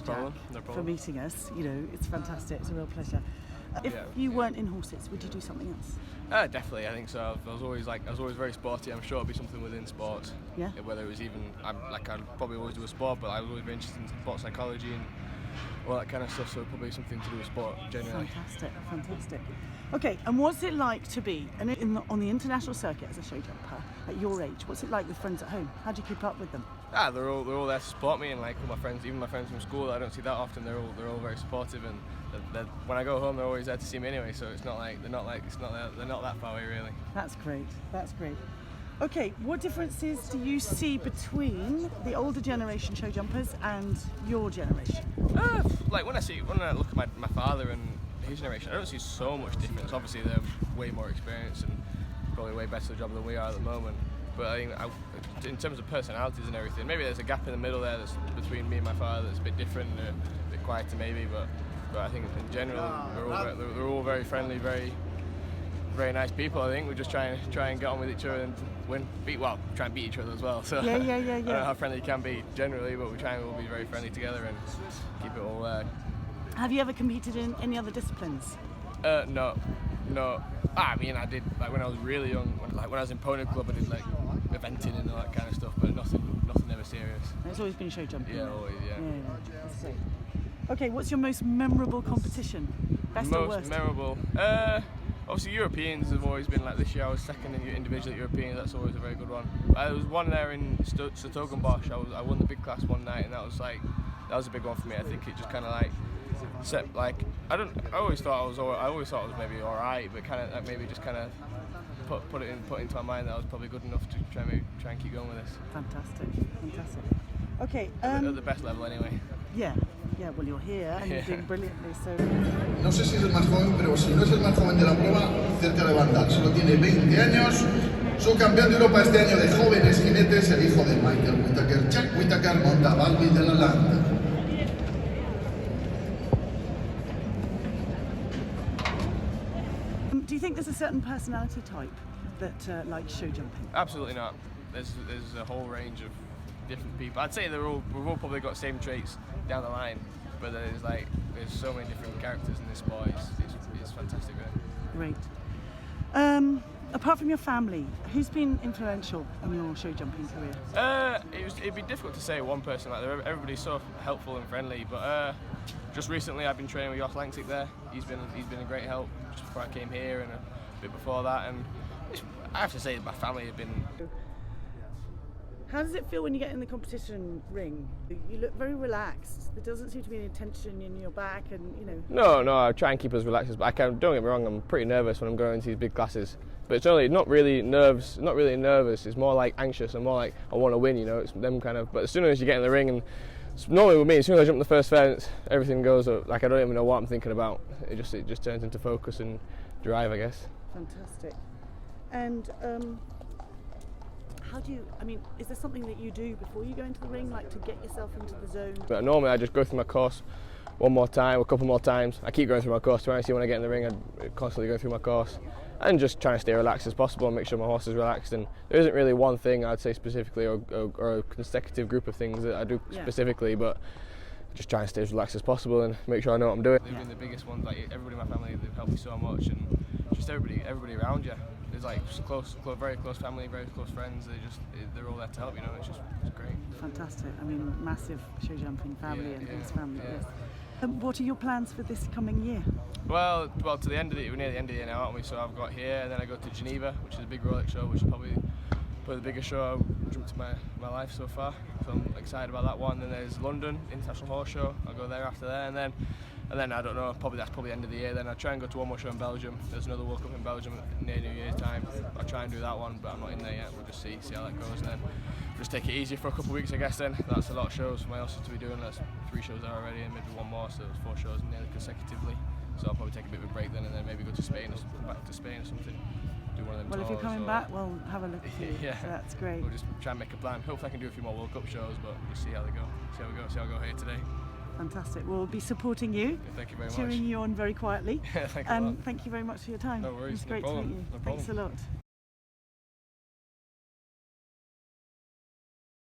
problem, for meeting us. You know, it's fantastic. It's a real pleasure. If you weren't in horses, would you do something else? Definitely, I think so. I was always very sporty. I'm sure it'd be something within sports. Yeah. Whether it was even, I'd probably always do a sport, but I was always very interested in sports psychology and all that kind of stuff. So probably something to do with sport generally. Fantastic. Okay, and what's it like to be on the international circuit as a show jumper at your age? What's it like with friends at home? How do you keep up with them? They're all there to support me, and like all my friends, even my friends from school, I don't see that often. They're all very supportive, and when I go home, they're always there to see me anyway. So it's not like they're not that far away really. That's great. Okay, what differences do you see between the older generation show jumpers and your generation? Like when I look at my father and his generation, I don't see so much difference. Obviously, they're way more experienced and probably way better at the job than we are at the moment. But I think in terms of personalities and everything, maybe there's a gap in the middle there that's between me and my father that's a bit different, a bit quieter maybe. But I think in general, they're all very friendly, very very nice people. I think we just try and get on with each other and try and beat each other as well. So yeah. I don't know how friendly you can be generally, but we try and we'll be very friendly together and keep it all. Have you ever competed in any other disciplines? No. I mean, I did like when I was really young. When I was in pony club, I did like eventing and all that kind of stuff, but nothing ever serious. It's always been show jumping. Yeah, always. Yeah. That's great. Okay, what's your most memorable competition? Best or worst? Most memorable. Obviously, Europeans have always been like this year. I was second in individual at Europeans. That's always a very good one. There was one there in Stokenbosch. I won the big class one night, and that was a big one for me. I think it just kind of like set like I always thought it was maybe all right, but kind of like maybe just kind of put into my mind that I was probably good enough to try and keep going with this. Fantastic. Okay. At the best level, anyway. Yeah, well you're here and you're doing brilliantly, so... No sé si es el más joven, pero si no es el más joven de la prueba, cerca de bandar. Solo tiene 20 años. Subcampeón de Europa este año de jóvenes jinetes, el hijo de Michael Whitaker, Jack Whitaker, monta Balbi de la Land. Do you think there's a certain personality type that likes show jumping? Absolutely not. There's a whole range of different people. I'd say we've all probably got same traits down the line, but there's so many different characters in this sport. It's fantastic, really. Great. Apart from your family, who's been influential in your show jumping career? It'd be difficult to say one person. Like everybody's so helpful and friendly, but just recently I've been training with Josh Langsik there. He's been a great help just before I came here and a bit before that, and I have to say that my family have been. How does it feel when you get in the competition ring? You look very relaxed. There doesn't seem to be any tension in your back, and you know. No, I try and keep as relaxed as I can. Don't get me wrong, I'm pretty nervous when I'm going into these big classes, but it's only not really nervous. It's more like anxious and more like I want to win. You know, it's them kind of. But as soon as you get in the ring, and normally with me, as soon as I jump the first fence, everything goes like I don't even know what I'm thinking about. It just turns into focus and drive, I guess. Fantastic. And is there something that you do before you go into the ring, like to get yourself into the zone? But normally I just go through my course one more time, a couple more times. I keep going through my course. When I get in the ring, I constantly go through my course and just trying to stay relaxed as possible and make sure my horse is relaxed. And there isn't really one thing I'd say specifically or a consecutive group of things that I do specifically, but just try and stay as relaxed as possible and make sure I know what I'm doing. They've been the biggest ones. Like everybody in my family, they've helped me so much, and just everybody around you. It's like very close family, very close friends. They're all there to help. You know, it's great. Fantastic. I mean, massive show jumping family and his family. Yeah. Yes. What are your plans for this coming year? Well, to the end of we're near the end of the year now, aren't we? So I've got here, and then I go to Geneva, which is a big Rolex show, which is probably the biggest show I've jumped in my life so far. So I'm excited about that one. Then there's London International Horse Show. I'll go there after that, and then I don't know. That's probably the end of the year. Then I'll try and go to one more show in Belgium. There's another World Cup in Belgium near New Year's time. I'll try and do that one, but I'm not in there yet. We'll just see how that goes, and then just take it easy for a couple of weeks, I guess. Then that's a lot of shows for my horses to be doing. That's 3 shows there already, and maybe one more. So there's 4 shows nearly consecutively. So I'll probably take a bit of a break then, and then maybe go to Spain or come back to Spain or something. Do one of them well, tours, if you're coming back, we'll have a look at you. Yeah, so that's great. We'll just try and make a plan. Hopefully I can do a few more World Cup shows, but we'll see how they go. See how I go here today. Fantastic. We'll be supporting you. Yeah, thank you very much. Cheering you on very quietly. Thank you a lot. Thank you very much for your time. No worries. It's great no problem. to meet you. No problem. Thanks a lot.